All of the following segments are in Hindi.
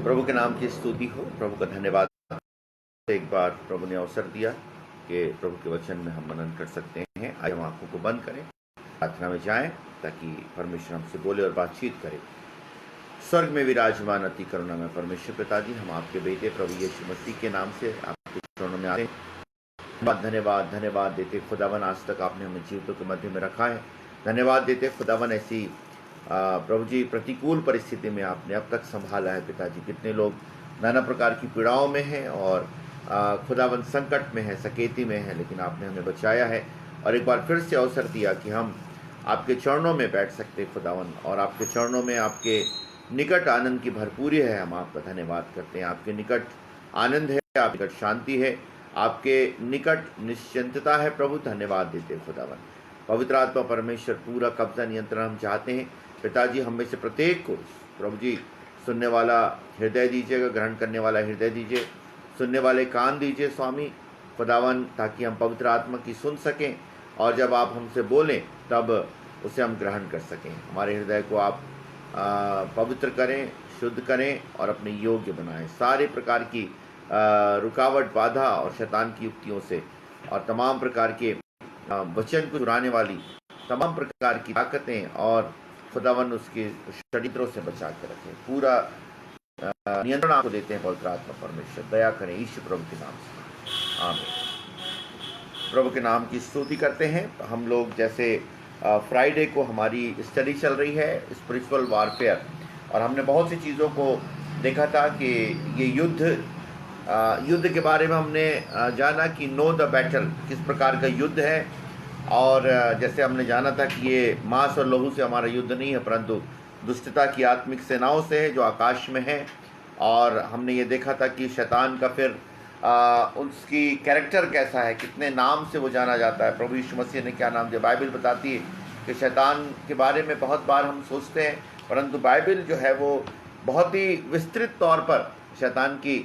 प्रभु के नाम की स्तुति हो। प्रभु का धन्यवाद। एक बार प्रभु ने अवसर दिया कि प्रभु के वचन में हम मनन कर सकते हैं। आज हम आंखों को बंद करें, प्रार्थना में जाएं ताकि परमेश्वर हमसे बोले और बातचीत करे। स्वर्ग में विराजमान अति करुणा में परमेश्वर पिताजी, हम आपके बेटे प्रभु यीशु मसीह के नाम से आपके चरणों में आते हैं। धन्यवाद धन्यवाद देते खुदावन, आज तक आपने हमें जीवितों के मध्य में रखा है। धन्यवाद देते खुदावन, ऐसी प्रभु जी प्रतिकूल परिस्थिति में आपने अब तक संभाला है पिताजी। कितने लोग नाना प्रकार की पीड़ाओं में हैं और खुदावन संकट में है, सकेती में है, लेकिन आपने हमें बचाया है और एक बार फिर से अवसर दिया कि हम आपके चरणों में बैठ सकते खुदावन, और आपके चरणों में आपके निकट आनंद की भरपूरी है। हम आपका धन्यवाद करते हैं। आपके निकट आनंद है, आपके निकट शांति है, आपके निकट निश्चिंतता है प्रभु। धन्यवाद देते खुदावन। पवित्र आत्मा परमेश्वर पूरा कब्जा नियंत्रण हम चाहते हैं पिताजी। हम में से प्रत्येक को प्रभु जी सुनने वाला हृदय दीजिएगा, ग्रहण करने वाला हृदय दीजिए, सुनने वाले कान दीजिए स्वामी खुदावन, ताकि हम पवित्र आत्मा की सुन सकें और जब आप हमसे बोलें तब उसे हम ग्रहण कर सकें। हमारे हृदय को आप पवित्र करें, शुद्ध करें और अपने योग्य बनाएं सारे प्रकार की रुकावट, बाधा और शैतान की युक्तियों से और तमाम प्रकार के वचन को चुराने वाली तमाम प्रकार की ताकतें और खुदावन उसके षड्यंत्रों से बचा के रखें। पूरा नियंत्रण आपको देते हैं पवित्र आत्मा परमेश्वर। दया करें यीशु प्रभु के नाम से, आमीन। प्रभु के नाम की स्तुति करते हैं। हम लोग जैसे फ्राइडे को हमारी स्टडी चल रही है स्पिरिचुअल वारफेयर, और हमने बहुत सी चीज़ों को देखा था कि ये युद्ध के बारे में हमने जाना कि नो द बैटल किस प्रकार का युद्ध है। और जैसे हमने जाना था कि ये मांस और लहू से हमारा युद्ध नहीं है, परंतु दुष्टता की आत्मिक सेनाओं से है जो आकाश में है। और हमने ये देखा था कि शैतान का फिर उसकी कैरेक्टर कैसा है, कितने नाम से वो जाना जाता है। प्रभु यीशु मसीह ने क्या नाम दिया। बाइबल बताती है कि शैतान के बारे में बहुत बार हम सोचते हैं, परंतु बाइबल जो है वो बहुत ही विस्तृत तौर पर शैतान की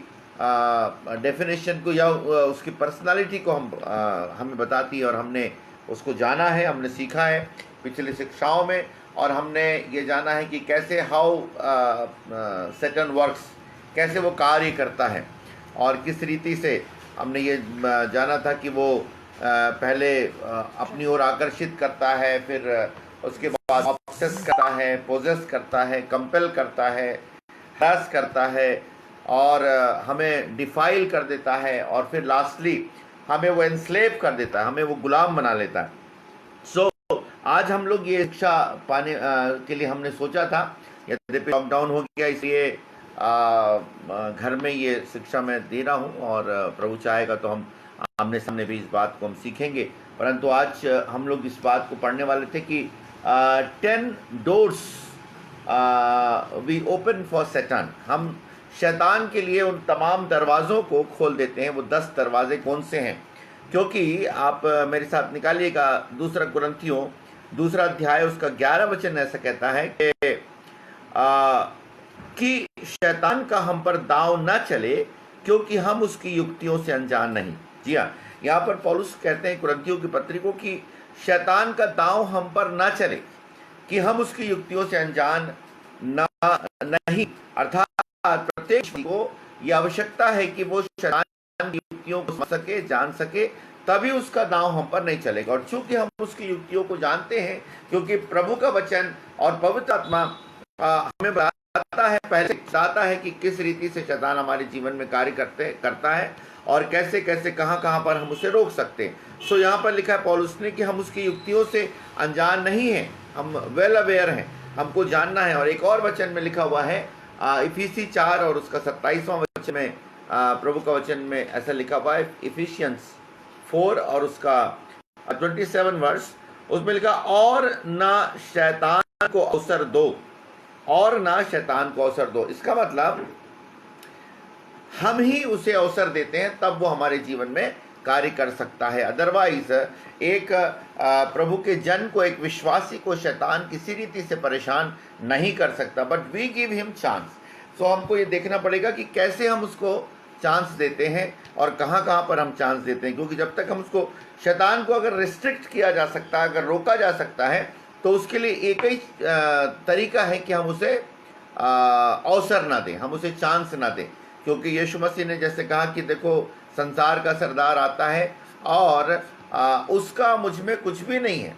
डेफिनेशन को या उसकी पर्सनालिटी को हमें बताती है, और हमने उसको जाना है, हमने सीखा है पिछली शिक्षाओं में, और हमने ये जाना है कि कैसे हाउ सैटन वर्क्स, कैसे वो कार्य करता है और किस रीति से हमने ये जाना था कि वो पहले अपनी ओर आकर्षित करता है, फिर उसके बाद ऑब्सेस करता है, पोजेस करता है, कंपेल करता है, हरास करता है और हमें डिफाइल कर देता है, और फिर लास्टली हमें वो एनस्लेव कर देता है, हमें वो गुलाम बना लेता है। सो आज हम लोग ये शिक्षा पाने के लिए हमने सोचा था, यद्यपि लॉकडाउन हो गया इसलिए घर में ये शिक्षा मैं दे रहा हूँ, और प्रभु चाहेगा तो हम आमने सामने भी इस बात को हम सीखेंगे। परंतु आज हम लोग इस बात को पढ़ने वाले थे कि 10 डोर्स वी ओपन फॉर सैतान। हम शैतान के लिए उन तमाम दरवाज़ों को खोल देते हैं। वो 10 दरवाजे कौन से हैं? क्योंकि आप मेरे साथ निकालिएगा 2 कुरिन्थियों 2 अध्याय उसका 11 वचन ऐसा कहता है कि शैतान का हम पर दांव न चले, क्योंकि हम उसकी युक्तियों से अनजान नहीं। जी हाँ, यहाँ पर पौलुस कहते हैं कुरिन्थियों की पत्री को कि शैतान का दांव हम पर न चले, कि हम उसकी युक्तियों से अनजान नहीं। अर्थात प्रत्येक को यह आवश्यकता है कि वो शैतान की युक्तियों को समझ सके, जान सके, तभी उसका दांव हम पर नहीं चलेगा। और चूंकि हम उसकी युक्तियों को जानते हैं, क्योंकि प्रभु का वचन और पवित्र आत्मा हमें बताता है, पहले बताता है कि किस रीति से शैतान हमारे जीवन में कार्य करता है और कैसे कैसे कहाँ पर हम उसे रोक सकते हैं। सो यहाँ पर लिखा है पौलुस ने कि हम उसकी युक्तियों से अनजान नहीं हैं, हम वेल अवेयर हैं, हमको जानना है। और एक और वचन में लिखा हुआ है इफिसी 4 और उसका 27वां वचन में प्रभु का वचन में ऐसा लिखा हुआ है, इफिशियंस 4 और उसका 27 वर्ष, उसमें लिखा और ना शैतान को अवसर दो, और ना शैतान को अवसर दो। इसका मतलब हम ही उसे अवसर देते हैं, तब वो हमारे जीवन में कार्य कर सकता है। अदरवाइज एक प्रभु के जन को, एक विश्वासी को शैतान किसी रीति से परेशान नहीं कर सकता, but we give him chance. So हमको ये देखना पड़ेगा कि कैसे हम उसको चांस देते हैं और कहाँ पर हम चांस देते हैं। क्योंकि जब तक हम उसको, शैतान को अगर रिस्ट्रिक्ट किया जा सकता है, अगर रोका जा सकता है, तो उसके लिए एक ही तरीका है कि हम उसे अवसर ना दें, हम उसे चांस ना दें, क्योंकि यीशु मसीह ने जैसे कहा कि देखो संसार का सरदार आता है और उसका मुझ में कुछ भी नहीं है,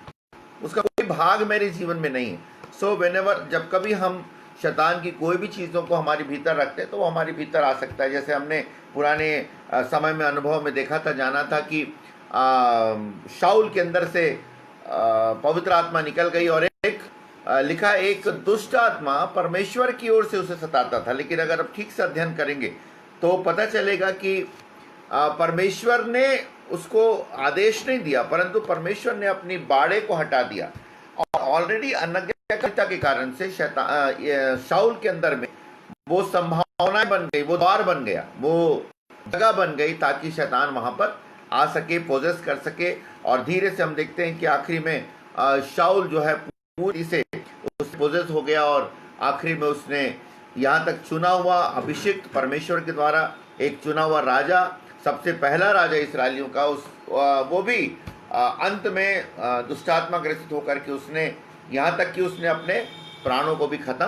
उसका कोई भाग मेरे जीवन में नहीं है। सो व्हेनेवर जब कभी हम शैतान की कोई भी चीज़ों को हमारे भीतर रखते हैं तो वो हमारे भीतर आ सकता है। जैसे हमने पुराने समय में अनुभव में देखा था, जाना था कि शाऊल के अंदर से पवित्र आत्मा निकल गई और एक लिखा एक दुष्ट आत्मा परमेश्वर की ओर से उसे सताता था। लेकिन अगर आप ठीक से अध्ययन करेंगे तो पता चलेगा कि परमेश्वर ने उसको आदेश नहीं दिया, परंतु परमेश्वर ने अपनी बाड़े को हटा दिया और ऑलरेडी अनज्ञाता के कारण से शाऊल के अंदर में वो संभावनाएं बन गई, वो द्वार बन गया, वो जगह बन गई ताकि शैतान वहां पर आ सके, पोजेस कर सके। और धीरे से हम देखते हैं कि आखिरी में शाऊल जो है पूरी से उस पोजेस हो गया और आखिरी में उसने यहाँ तक चुना हुआ अभिषिक्त परमेश्वर के द्वारा एक चुना हुआ राजा, सबसे पहला राजा इस्राएलियों का, वो भी अंत में दुष्टात्मा ग्रसित होकर के उसने यहाँ तक कि उसने अपने प्राणों को भी खत्म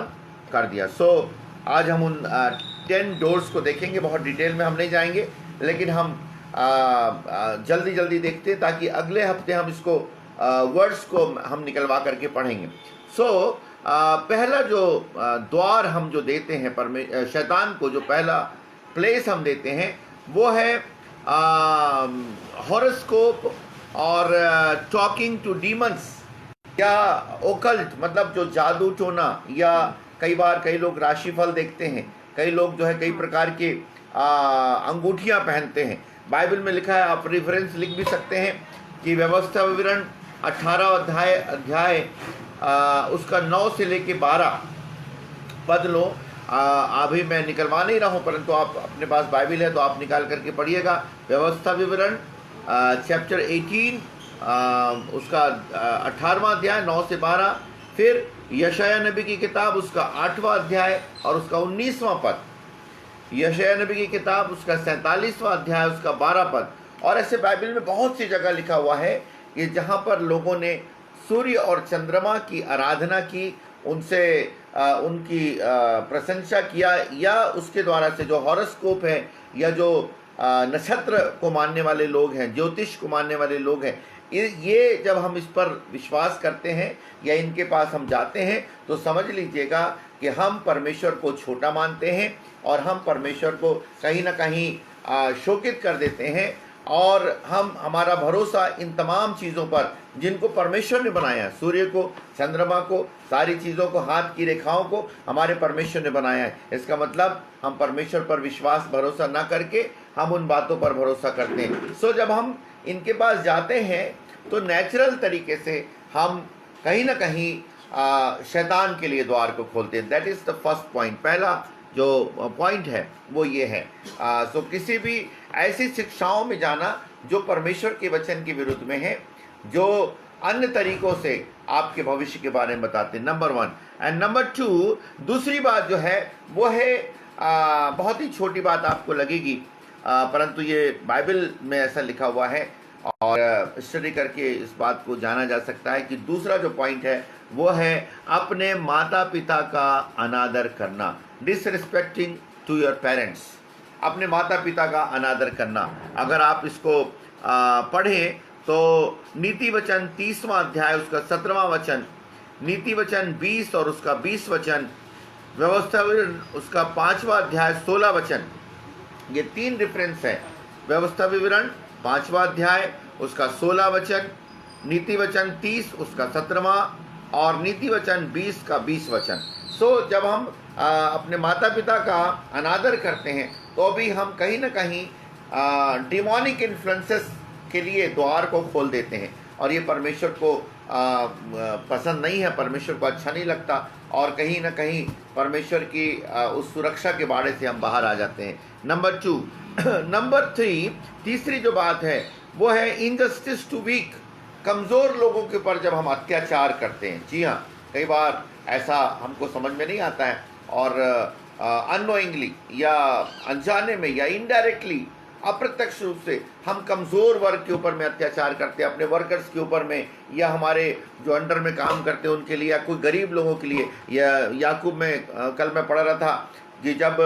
कर दिया। आज हम उन 10 डोर्स को देखेंगे, बहुत डिटेल में हम नहीं जाएंगे, लेकिन हम जल्दी जल्दी देखते हैं ताकि अगले हफ्ते हम इसको वर्ड्स को हम निकलवा करके पढ़ेंगे। पहला जो द्वार हम जो देते हैं शैतान को, जो पहला प्लेस हम देते हैं वो है हॉरोस्कोप और टॉकिंग टू डीमंस या ओकल्ट, मतलब जो जादू टोना, या कई बार कई लोग राशिफल देखते हैं, कई लोग जो है कई प्रकार के अंगूठियां पहनते हैं। बाइबल में लिखा है, आप रेफरेंस लिख भी सकते हैं कि व्यवस्था विवरण 18 अध्याय उसका 9 से लेके 12 पद लो। अभी मैं निकलवा नहीं रहा हूँ, परंतु आप अपने पास बाइबल है तो आप निकाल करके पढ़िएगा। व्यवस्था विवरण चैप्टर 18 उसका 18वां अध्याय 9 से 12। फिर यशाया नबी की किताब उसका 8वां अध्याय और उसका 19वां पद। यशाया नबी की किताब उसका 47वां अध्याय उसका 12 पद। और ऐसे बाइबल में बहुत सी जगह लिखा हुआ है कि जहाँ पर लोगों ने सूर्य और चंद्रमा की आराधना की, उनसे उनकी प्रशंसा किया, या उसके द्वारा से जो हॉरोस्कोप है या जो नक्षत्र को मानने वाले लोग हैं, ज्योतिष को मानने वाले लोग हैं, ये जब हम इस पर विश्वास करते हैं या इनके पास हम जाते हैं तो समझ लीजिएगा कि हम परमेश्वर को छोटा मानते हैं और हम परमेश्वर को कहीं ना कहीं शोकित कर देते हैं, और हम हमारा भरोसा इन तमाम चीज़ों पर जिनको परमेश्वर ने बनाया है, सूर्य को, चंद्रमा को, सारी चीज़ों को, हाथ की रेखाओं को हमारे परमेश्वर ने बनाया है। इसका मतलब हम परमेश्वर पर विश्वास भरोसा ना करके हम उन बातों पर भरोसा करते हैं। जब हम इनके पास जाते हैं तो नेचुरल तरीके से हम कहीं ना कहीं शैतान के लिए द्वार को खोलते हैं। That is the first point. पहला जो पॉइंट है वो ये है। किसी भी ऐसी शिक्षाओं में जाना जो परमेश्वर के वचन के विरुद्ध में है, जो अन्य तरीकों से आपके भविष्य के बारे में बताते हैं, नंबर 1। एंड नंबर 2, दूसरी बात जो है वो है बहुत ही छोटी बात आपको लगेगी, परंतु ये बाइबल में ऐसा लिखा हुआ है और स्टडी करके इस बात को जाना जा सकता है कि दूसरा जो पॉइंट है वो है अपने माता पिता का अनादर करना, डिसरिस्पेक्टिंग टू योर पेरेंट्स। अपने माता पिता का अनादर करना। अगर आप इसको पढ़ें तो नीति वचन 30वां अध्याय उसका 17वां वचन, नीति वचन 20 और उसका 20 वचन, व्यवस्था विवरण उसका 5वां अध्याय 16 वचन, ये 3 रेफरेंस है। व्यवस्था विवरण 5वां अध्याय उसका 16 वचन, नीति वचन 30 उसका 17वां और नीति वचन 20 का 20 वचन। जब हम अपने माता पिता का अनादर करते हैं तो भी हम कहीं ना कहीं डिमोनिक इन्फ्लुएंसेस के लिए द्वार को खोल देते हैं, और ये परमेश्वर को पसंद नहीं है, परमेश्वर को अच्छा नहीं लगता, और कहीं ना कहीं परमेश्वर की उस सुरक्षा के बारे से हम बाहर आ जाते हैं। नंबर 2। नंबर 3, तीसरी जो बात है वो है इनजस्टिस टू वीक। कमज़ोर लोगों के ऊपर जब हम अत्याचार करते हैं। जी हाँ, कई बार ऐसा हमको समझ में नहीं आता है और अननोइंगली या अनजाने में या इनडायरेक्टली अप्रत्यक्ष रूप से हम कमज़ोर वर्ग के ऊपर में अत्याचार करते हैं, अपने वर्कर्स के ऊपर में, या हमारे जो अंडर में काम करते हैं उनके लिए, या कोई गरीब लोगों के लिए। या याकूब में कल मैं पढ़ रहा था कि जब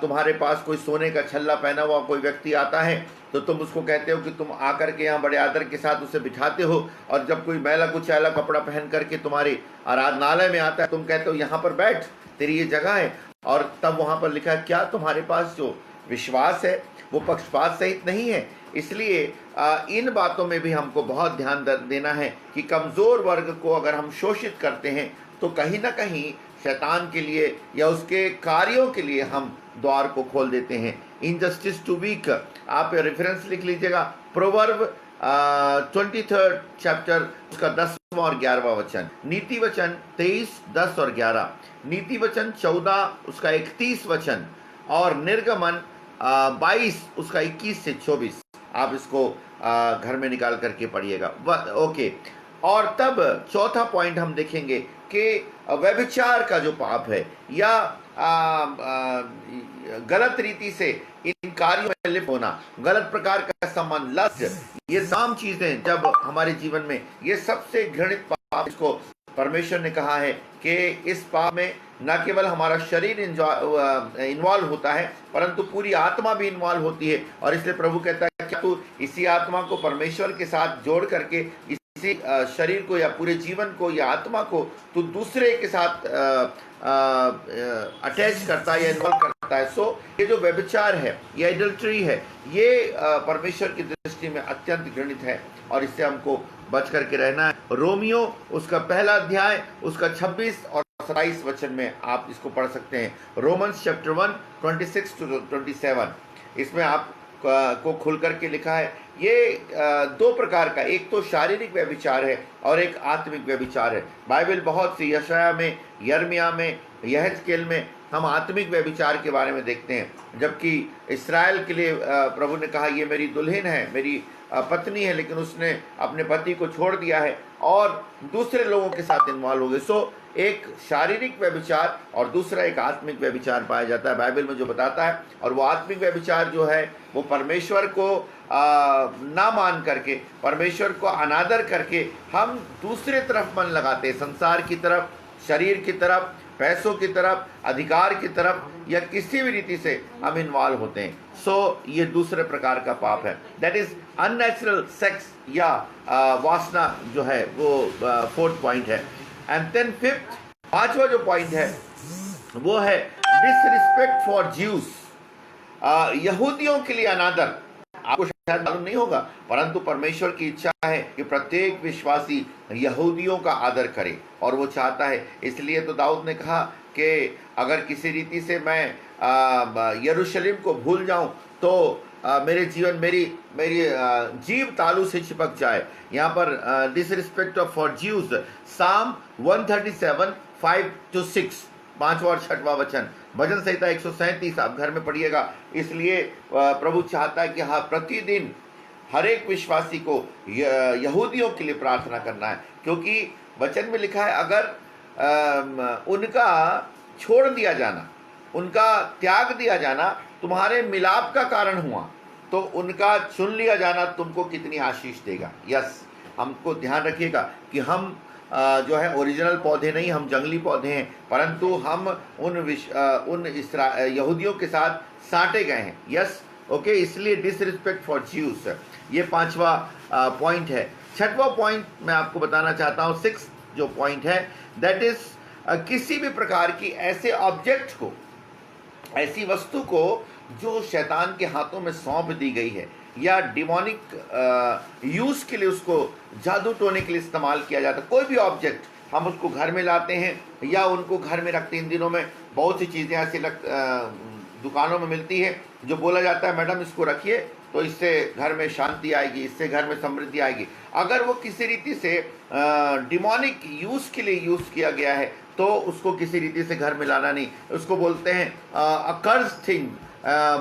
तुम्हारे पास कोई सोने का छल्ला पहना हुआ कोई व्यक्ति आता है तो तुम उसको कहते हो कि तुम आकर के यहाँ बड़े आदर के साथ उसे बिठाते हो, और जब कोई मैला कुचैला कपड़ा पहन करके तुम्हारे आराधनालय में आता है तुम कहते हो यहाँ पर बैठ, तेरी ये जगह है। और तब वहाँ पर लिखा है क्या तुम्हारे पास जो विश्वास है वो पक्षपात सहित नहीं है। इसलिए इन बातों में भी हमको बहुत ध्यान देना है कि कमज़ोर वर्ग को अगर हम शोषित करते हैं तो कहीं ना कहीं शैतान के लिए या उसके कार्यों के लिए हम द्वार को खोल देते हैं। इनजस्टिस टू वीक, आप रेफरेंस लिख लीजिएगा, प्रोवर्ब 23 चैप्टर उसका 10वां और 11वां वचन, नीति वचन 23, 10 और 11, नीति वचन 14 उसका 31 वचन, और निर्गमन 22 उसका 21 से 24। आप इसको घर में निकाल करके पढ़िएगा। ओके, और तब चौथा पॉइंट हम देखेंगे कि व्यभिचार का जो पाप है या गलत रीति से इन कार्यों में लिप्त होना, गलत प्रकार का संबंध, लस्ट, ये तमाम चीजें जब हमारे जीवन में, ये सबसे घृणित पाप, इसको परमेश्वर ने कहा है कि इस पाप में न केवल हमारा शरीर इन्वॉल्व होता है परंतु पूरी आत्मा भी इन्वॉल्व होती है। और इसलिए प्रभु कहता है कि तू इसी आत्मा को परमेश्वर के साथ जोड़ करके इसी शरीर को या पूरे जीवन को या आत्मा को तू दूसरे के साथ अटैच करता है या इन्वॉल्व करता है। सो ये जो व्यभिचार है, ये एडल्ट्री है, ये परमेश्वर की दृष्टि में अत्यंत घृणित है और इससे हमको बच करके रहना है। रोमियो उसका पहला अध्याय उसका 26 और 27 वचन में आप इसको पढ़ सकते हैं। रोमन्स चैप्टर 1 26 to 27, इसमें आप को खुल करके लिखा है। ये दो प्रकार का, एक तो शारीरिक व्यभिचार है और एक आत्मिक व्यभिचार है। बाइबल बहुत सी यशाया में, यर्मिया में, यहेजकेल में हम आत्मिक व्यभिचार के बारे में देखते हैं। जबकि इस्राएल के लिए प्रभु ने कहा ये मेरी दुल्हन है, मेरी पत्नी है, लेकिन उसने अपने पति को छोड़ दिया है और दूसरे लोगों के साथ इन्वॉल्व हो गए। सो एक शारीरिक व्यभिचार और दूसरा एक आत्मिक व्यभिचार पाया जाता है बाइबल में जो बताता है। और वो आत्मिक व्यभिचार जो है वो परमेश्वर को ना मान करके, परमेश्वर को अनादर करके हम दूसरे तरफ मन लगाते हैं, संसार की तरफ, शरीर की तरफ, पैसों की तरफ, अधिकार की तरफ, या किसी भी रीति से हम इन्वॉल्व होते हैं। सो ये दूसरे प्रकार का पाप है, दैट इज अननेचुरल सेक्स या वासना जो है वो फोर्थ पॉइंट है। एंड देन फिफ्थ, पांचवा जो पॉइंट है वो है डिसरिस्पेक्ट फॉर ज्यूस, यहूदियों के लिए अनादर। आपको शायद मालूम नहीं होगा परंतु परमेश्वर की इच्छा है कि प्रत्येक विश्वासी यहूदियों का आदर करे और वो चाहता है। इसलिए तो दाऊद ने कहा कि अगर किसी रीति से मैं यरूशलेम को भूल जाऊं तो मेरे जीवन मेरी जीव तालू से चिपक जाए। यहाँ पर डिसरिस्पेक्ट ऑफ फॉर ज्यूज, साम 137 5 to 6, 5वां और 6वां वचन, भजन संहिता 137 आप घर में पढ़िएगा। इसलिए प्रभु चाहता है कि हाँ, प्रतिदिन हर एक विश्वासी को यहूदियों के लिए प्रार्थना करना है, क्योंकि वचन में लिखा है अगर उनका छोड़ दिया जाना, उनका त्याग दिया जाना तुम्हारे मिलाप का कारण हुआ तो उनका चुन लिया जाना तुमको कितनी आशीष देगा। यस, हमको ध्यान रखिएगा कि हम जो है ओरिजिनल पौधे नहीं, हम जंगली पौधे हैं, परंतु हम उन यहूदियों के साथ साटे गए हैं। यस, ओके, इसलिए डिसरिस्पेक्ट फॉर ज्यूस, ये पांचवा पॉइंट है। छठवां पॉइंट मैं आपको बताना चाहता हूँ, 6 जो पॉइंट है, दैट इज किसी भी प्रकार की ऐसे ऑब्जेक्ट को, ऐसी वस्तु को जो शैतान के हाथों में सौंप दी गई है या डिमोनिक यूज के लिए, उसको जादू टोने के लिए इस्तेमाल किया जाता है, कोई भी ऑब्जेक्ट हम उसको घर में लाते हैं या उनको घर में रखते हैं। इन दिनों में बहुत सी चीज़ें ऐसी दुकानों में मिलती है जो बोला जाता है मैडम इसको रखिए तो इससे घर में शांति आएगी, इससे घर में समृद्धि आएगी। अगर वो किसी रीति से डिमोनिक यूज के लिए यूज किया गया है तो उसको किसी रीति से घर में लाना नहीं, उसको बोलते हैं अकर्स थिंग।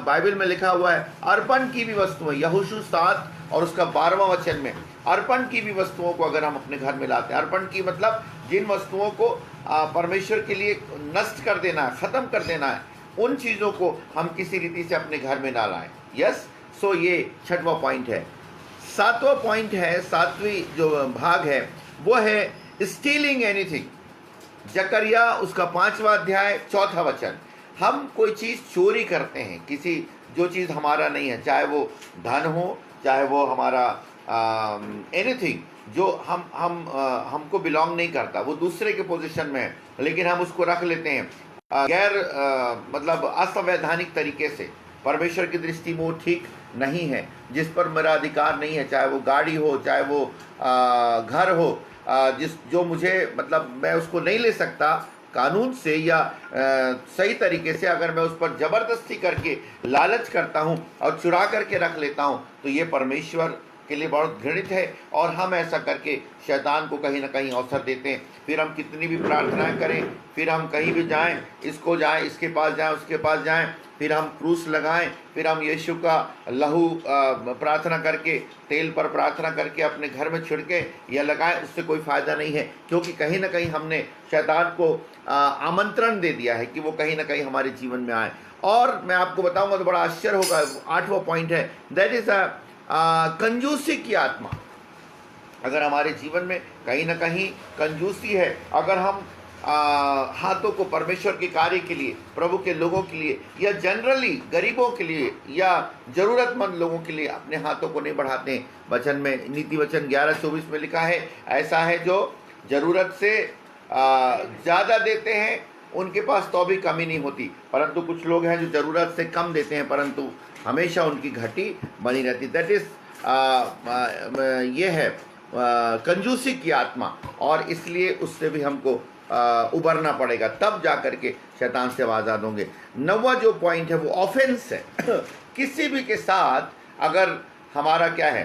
बाइबल में लिखा हुआ है अर्पण की भी वस्तुएं, यहोशू 7 और उसका 12वां वचन में, अर्पण की भी वस्तुओं को अगर हम अपने घर में लाते हैं, अर्पण की मतलब जिन वस्तुओं को परमेश्वर के लिए नष्ट कर देना है, खत्म कर देना है, उन चीज़ों को हम किसी रीति से अपने घर में ना लाएं। यस, सो ये 6वां पॉइंट है। 7वां पॉइंट है, 7वीं जो भाग है वो है स्टीलिंग एनीथिंग। जकरिया उसका 5वां अध्याय 4था वचन। हम कोई चीज़ चोरी करते हैं, किसी जो चीज़ हमारा नहीं है, चाहे वो धन हो, चाहे वो हमारा एनीथिंग जो हमको बिलोंग नहीं करता, वो दूसरे के पोजीशन में है, लेकिन हम उसको रख लेते हैं गैर मतलब असंवैधानिक तरीके से। परमेश्वर की दृष्टि में वो ठीक नहीं है। जिस पर मेरा अधिकार नहीं है, चाहे वो गाड़ी हो, चाहे वो घर हो, जो मुझे मतलब मैं उसको नहीं ले सकता कानून से या सही तरीके से, अगर मैं उस पर जबरदस्ती करके लालच करता हूं और चुरा करके रख लेता हूं, तो ये परमेश्वर के लिए बहुत घृणित है। और हम ऐसा करके शैतान को कहीं ना कहीं अवसर देते हैं। फिर हम कितनी भी प्रार्थनाएं करें, फिर हम कहीं भी जाएं, इसको जाएं, इसके पास जाएं, उसके पास जाएं, फिर हम क्रूस लगाएं, फिर हम यीशु का लहू प्रार्थना करके, तेल पर प्रार्थना करके अपने घर में छिड़के या लगाएं, उससे कोई फ़ायदा नहीं है, क्योंकि कहीं ना कहीं हमने शैतान को आमंत्रण दे दिया है कि वो कहीं ना कहीं हमारे जीवन में आए। और मैं आपको बताऊंगा तो बड़ा आश्चर्य होगा, 8वां पॉइंट है, दैट इज़ कंजूसी की आत्मा। अगर हमारे जीवन में कहीं ना कहीं कंजूसी है, अगर हम हाथों को परमेश्वर के कार्य के लिए, प्रभु के लोगों के लिए, या जनरली गरीबों के लिए या ज़रूरतमंद लोगों के लिए अपने हाथों को नहीं बढ़ाते हैं। वचन में, नीति वचन 11:24 में लिखा है, ऐसा है जो ज़रूरत से ज़्यादा देते हैं, उनके पास तो भी कमी नहीं होती, परंतु कुछ लोग हैं जो ज़रूरत से कम देते हैं, परंतु हमेशा उनकी घटी बनी रहती। दैट इज़ ये है कंजूसी की आत्मा, और इसलिए उससे भी हमको उबरना पड़ेगा, तब जा करके शैतान से आज़ाद होंगे। 9वां जो पॉइंट है वो ऑफेंस है। किसी भी के साथ अगर हमारा क्या है,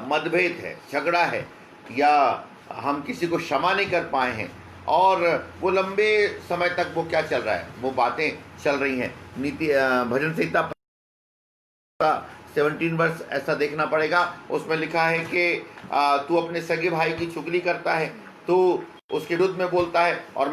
मतभेद है, झगड़ा है, या हम किसी को क्षमा नहीं कर पाए हैं, और वो लंबे समय तक वो क्या चल रहा है, वो बातें चल रही हैं। नीति भजन संहिता 17 वर्ष ऐसा देखना पड़ेगा, उसमें लिखा है कि तू अपने सगे भाई की चुगली करता है, तू उसके विरुद्ध में बोलता है, और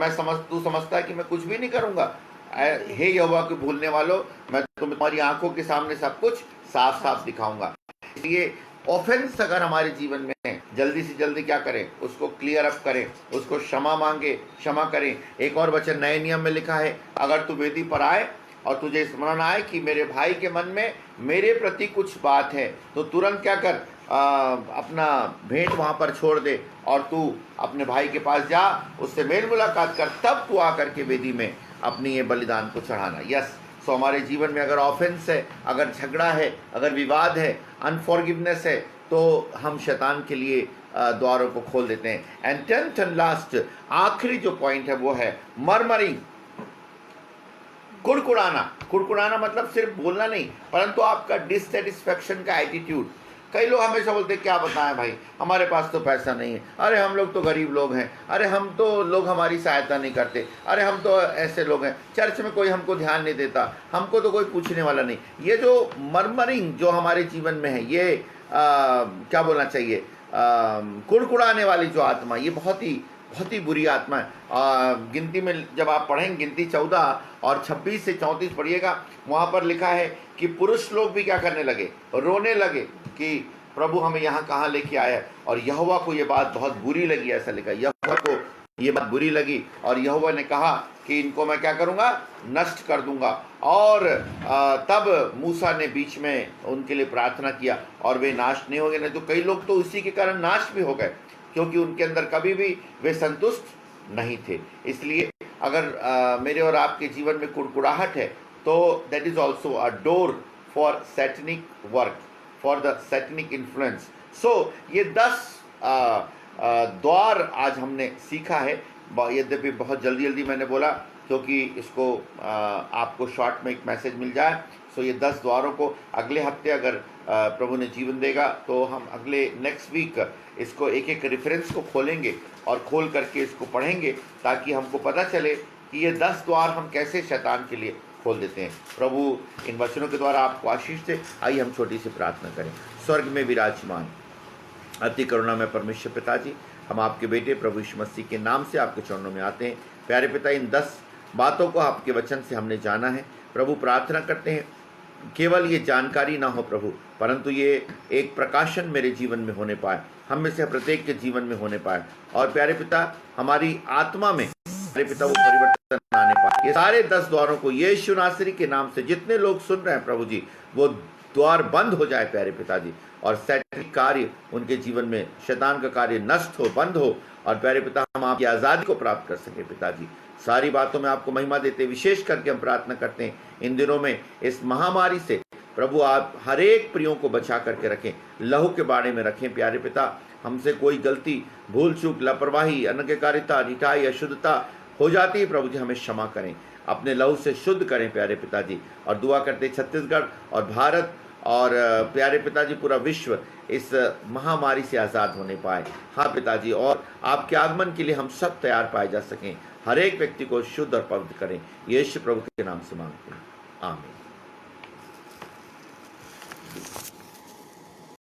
तू समझता है कि मैं कुछ भी नहीं करूंगा। हे यहोवा के भूलने वालों, मैं तुम्हारी आंखों के सामने सब कुछ साफ साफ दिखाऊंगा। इसलिए ऑफेंस अगर हमारे जीवन में है, जल्दी से जल्दी क्या करें, उसको क्लियर अप करें, उसको क्षमा मांगे, क्षमा करें। एक और वचन नए नियम में लिखा है, अगर तू वेदी पर आए और तुझे स्मरण आए कि मेरे भाई के मन में मेरे प्रति कुछ बात है, तो तुरंत क्या कर, अपना भेंट वहाँ पर छोड़ दे और तू अपने भाई के पास जा, उससे मेल मुलाकात कर, तब तू आकर के वेदी में अपनी ये बलिदान को चढ़ाना। यस, सो हमारे जीवन में अगर ऑफेंस है, अगर झगड़ा है, अगर विवाद है, अनफॉरगिवनेस है, तो हम शैतान के लिए द्वारों को खोल देते हैं। एंड 10th एंड लास्ट, आखिरी जो पॉइंट है वो है मरमरिंग, कुड़कुड़ाना। कुड़कुड़ाना मतलब सिर्फ बोलना नहीं, परंतु आपका डिससेटिस्फैक्शन का एटीट्यूड। कई लोग हमेशा बोलते हैं, क्या बताएं भाई, हमारे पास तो पैसा नहीं है, अरे हम लोग तो गरीब लोग हैं, अरे हम तो लोग हमारी सहायता नहीं करते, अरे हम तो ऐसे लोग हैं, चर्च में कोई हमको ध्यान नहीं देता, हमको तो कोई पूछने वाला नहीं। ये जो मरमरिंग जो हमारे जीवन में है, ये क्या बोलना चाहिए, कुड़कुड़ाने वाली जो आत्मा, ये बहुत ही बुरी आत्मा है। गिनती में जब आप पढ़ेंगे, गिनती 14 और 26 से 34 पढ़िएगा, वहाँ पर लिखा है कि पुरुष लोग भी क्या करने लगे, रोने लगे कि प्रभु हमें यहाँ कहाँ लेके आया। और यहोवा को ये बात बहुत बुरी लगी, ऐसा लिखा, यहोवा को ये बात बुरी लगी, और यहोवा ने कहा कि इनको मैं क्या करूँगा, नष्ट कर दूंगा। और तब मूसा ने बीच में उनके लिए प्रार्थना किया और वे नाश नहीं हो गए। नहीं तो कई लोग तो इसी के कारण नाश भी हो गए, क्योंकि उनके अंदर कभी भी वे संतुष्ट नहीं थे। इसलिए अगर मेरे और आपके जीवन में कुड़कुड़ाहट है, तो that is also a door for satanic work, for the satanic influence. So ये 10 द्वार आज हमने सीखा है। यद्यपि बहुत जल्दी मैंने बोला, क्योंकि इसको आपको शॉर्ट में एक मैसेज मिल जाए। सो ये 10 द्वारों को अगले हफ्ते अगर प्रभु ने जीवन देगा, तो हम अगले नेक्स्ट वीक इसको एक एक रेफरेंस को खोलेंगे और खोल करके इसको पढ़ेंगे, ताकि हमको पता चले कि ये 10 द्वार हम कैसे शैतान के लिए खोल देते हैं। प्रभु इन वचनों के द्वारा आपको आशीष दे। आइए हम छोटी सी प्रार्थना करें। स्वर्ग में विराजमान अति करुणा में परमेश्वर पिताजी, हम आपके बेटे प्रभु यीशु मसीह के नाम से आपके चरणों में आते हैं। प्यारे पिता, इन 10 बातों को आपके वचन से हमने जाना है। प्रभु प्रार्थना करते हैं केवल ये जानकारी ना हो प्रभु, परंतु ये एक प्रकाशन मेरे जीवन में होने पाए, हम में से प्रत्येक के जीवन में होने पाए, और प्यारे पिता हमारी आत्मा में प्यारे पिता वो परिवर्तन आने पाए। ये सारे 10 द्वारों को यीशु नासरी के नाम से जितने लोग सुन रहे हैं प्रभु जी, वो द्वार बंद हो जाए प्यारे पिताजी, और सैतानिक कार्य उनके जीवन में, शैतान का कार्य नष्ट हो, बंद हो, और प्यारे पिता हम आपकी आज़ादी को प्राप्त कर सके पिताजी। सारी बातों में आपको महिमा देते, विशेष करके हम प्रार्थना करते हैं इन दिनों में इस महामारी से प्रभु आप हर एक प्रियों को बचा करके रखें, लहू के बारे में रखें प्यारे पिता। हमसे कोई गलती, भूल चूक, लापरवाही, अनज्ञकारिता, निठाई, अशुद्धता हो जाती है प्रभु जी, हमें क्षमा करें, अपने लहू से शुद्ध करें प्यारे पिताजी। और दुआ करते छत्तीसगढ़ और भारत और प्यारे पिताजी पूरा विश्व इस महामारी से आज़ाद होने पाए। हाँ पिताजी, और आपके आगमन के लिए हम सब तैयार पाए जा सकें, हर एक व्यक्ति को शुद्ध और पवित्र करें, यीशु प्रभु के नाम से मांगते हैं, आमीन।